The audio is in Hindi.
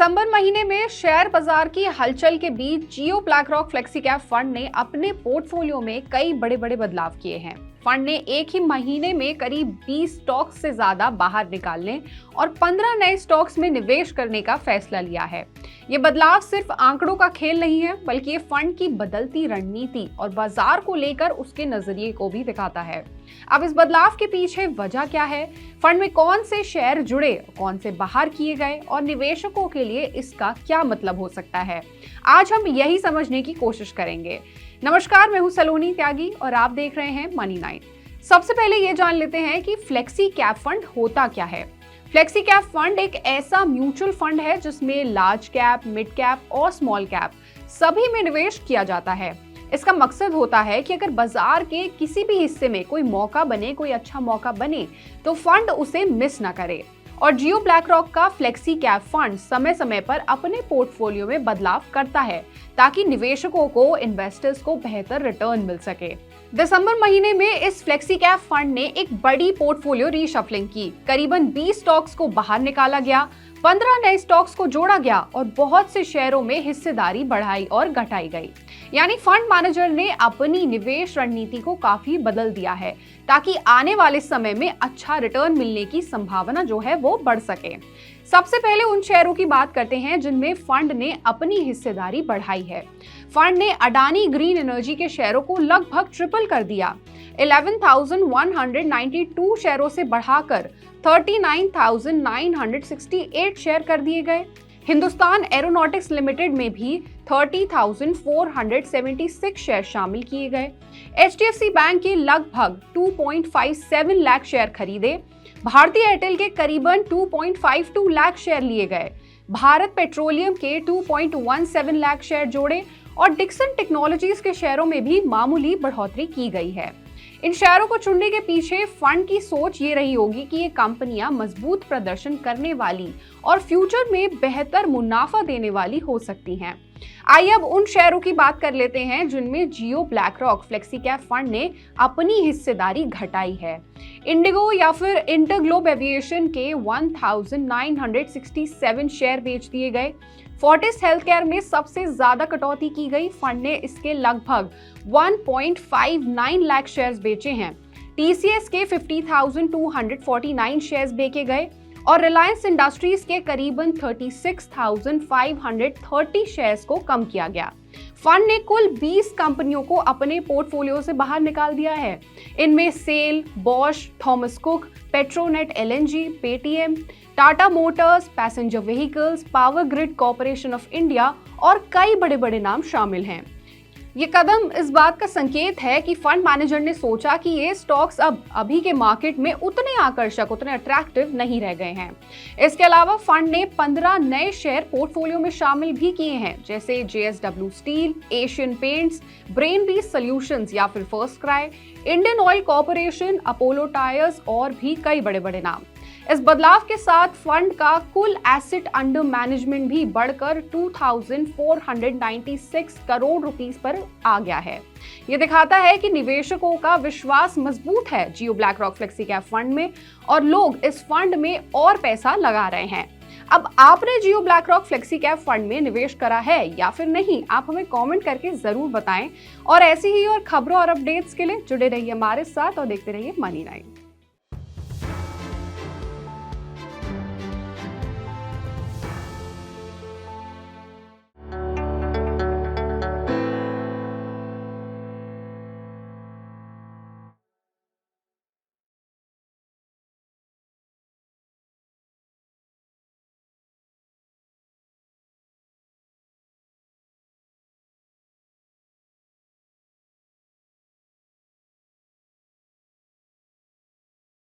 दिसंबर महीने में शेयर बाजार की हलचल के बीच जियो ब्लैकरॉक फ्लेक्सी कैप फंड ने अपने पोर्टफोलियो में कई बड़े बड़े बदलाव किए हैं। फंड ने एक ही महीने में करीब 20 स्टॉक्स से ज्यादा बाहर निकालने और 15 नए स्टॉक्स में निवेश करने का फैसला लिया है। ये बदलाव सिर्फ आंकड़ों का खेल नहीं है, बल्कि ये फंड की बदलती रणनीति और बाजार को लेकर उसके नजरिए को भी दिखाता है। अब इस बदलाव के पीछे वजह क्या है, फंड में कौन से शेयर जुड़े, कौन से बाहर किए गए और निवेशकों के लिए इसका क्या मतलब हो सकता है, आज हम यही समझने की कोशिश करेंगे। नमस्कार, मैं हूं सलोनी त्यागी और आप देख रहे हैं मनी 9। सबसे पहले ये जान लेते हैं कि फ्लेक्सी कैप फंड होता क्या है। फ्लेक्सी कैप फंड एक ऐसा म्यूचुअल फंड है जिसमें लार्ज कैप, मिड कैप और स्मॉल कैप सभी में निवेश किया जाता है। इसका मकसद होता है कि अगर बाजार के किसी भी हिस्से में कोई मौका बने, कोई अच्छा मौका बने, तो फंड उसे मिस ना करे। और जियो ब्लैकरॉक का फ्लेक्सी कैप फंड समय समय पर अपने पोर्टफोलियो में बदलाव करता है ताकि निवेशकों को, इन्वेस्टर्स को बेहतर रिटर्न मिल सके। दिसंबर महीने में इस फ्लेक्सी कैप फंड ने एक बड़ी पोर्टफोलियो रीशफलिंग की। करीबन 20 स्टॉक्स को बाहर निकाला गया, 15 नए स्टॉक्स को जोड़ा गया और बहुत से शेयरों में हिस्सेदारी बढ़ाई और घटाई गई। यानी फंड मैनेजर ने अपनी निवेश रणनीति को काफी बदल दिया है ताकि आने वाले समय में अच्छा रिटर्न मिलने की संभावना जो है वो बढ़ सके। सबसे पहले उन शेयरों की बात करते हैं जिनमें फंड ने अपनी हिस्सेदारी बढ़ाई है। फंड ने अडानी ग्रीन एनर्जी के शेयरों को लगभग ट्रिपल कर दिया। 11,192 शेयरों से बढ़ाकर 39,968 शेयर कर दिए गए। हिंदुस्तान एरोनॉटिक्स लिमिटेड में भी 30,476 शेयर शामिल किए गए। HDFC बैंक के लगभग 2.57 लाख शेयर खरीदे। भारतीय एयरटेल के करीबन 2.52 लाख शेयर लिए गए। भारत पेट्रोलियम के 2.17 लाख शेयर जोड़े और डिक्सन टेक्नोलॉजीज के शेयरों में भी मामूली बढ़ोतरी की गई है। इन शेयरों को चुनने के पीछे फंड की सोच ये रही होगी कि ये कंपनियां मजबूत प्रदर्शन करने वाली और फ्यूचर में बेहतर मुनाफा देने वाली हो सकती हैं। आइए अब उन शेयरों की बात कर लेते हैं जिनमें जियो ब्लैकरॉक फ्लेक्सी कैप फंड ने अपनी हिस्सेदारी घटाई है। इंडिगो या फिर इंटरग्लोब एविएशन के 1967 शेयर बेच दिए गए। फोर्टिस हेल्थकेयर में सबसे ज्यादा कटौती की गई। फंड ने इसके लगभग 1.59 लाख शेयर्स बेचे हैं। TCS के 50,249 शेयर्स बेचे गए और रिलायंस इंडस्ट्रीज के करीबन 36,530 शेयर्स को कम किया गया। फंड ने कुल 20 कंपनियों को अपने पोर्टफोलियो से बाहर निकाल दिया है। इनमें SAIL, Bosch, Thomas Cook, Petronet LNG, Paytm, Tata Motors, passenger vehicles, Power Grid Corporation of India और कई बड़े बड़े नाम शामिल हैं। ये कदम इस बात का संकेत है कि फंड मैनेजर ने सोचा कि ये स्टॉक्स अब अभी के मार्केट में उतने आकर्षक, उतने अट्रैक्टिव नहीं रह गए हैं। इसके अलावा फंड ने 15 नए शेयर पोर्टफोलियो में शामिल भी किए हैं, जैसे JSW Steel, Asian Paints, Brainbees Solutions या फिर First Cry, Indian Oil Corporation, Apollo Tyres और भी कई बड़े बड़े नाम। इस बदलाव के साथ फंड का कुल एसेट अंडर मैनेजमेंट भी बढ़कर 2,496 करोड़ रुपीस पर आ गया है। ये दिखाता है कि निवेशकों का विश्वास मजबूत है जियो ब्लैकरॉक फ्लेक्सी कैप फंड में और लोग इस फंड में और पैसा लगा रहे हैं। अब आपने जियो ब्लैकरॉक फ्लेक्सी कैप फंड में निवेश करा है या फिर नहीं, आप हमें कमेंट करके जरूर बताएं। और ऐसी ही और खबरों और अपडेट्स के लिए जुड़े रहिए हमारे साथ और देखते रहिए मनी 9।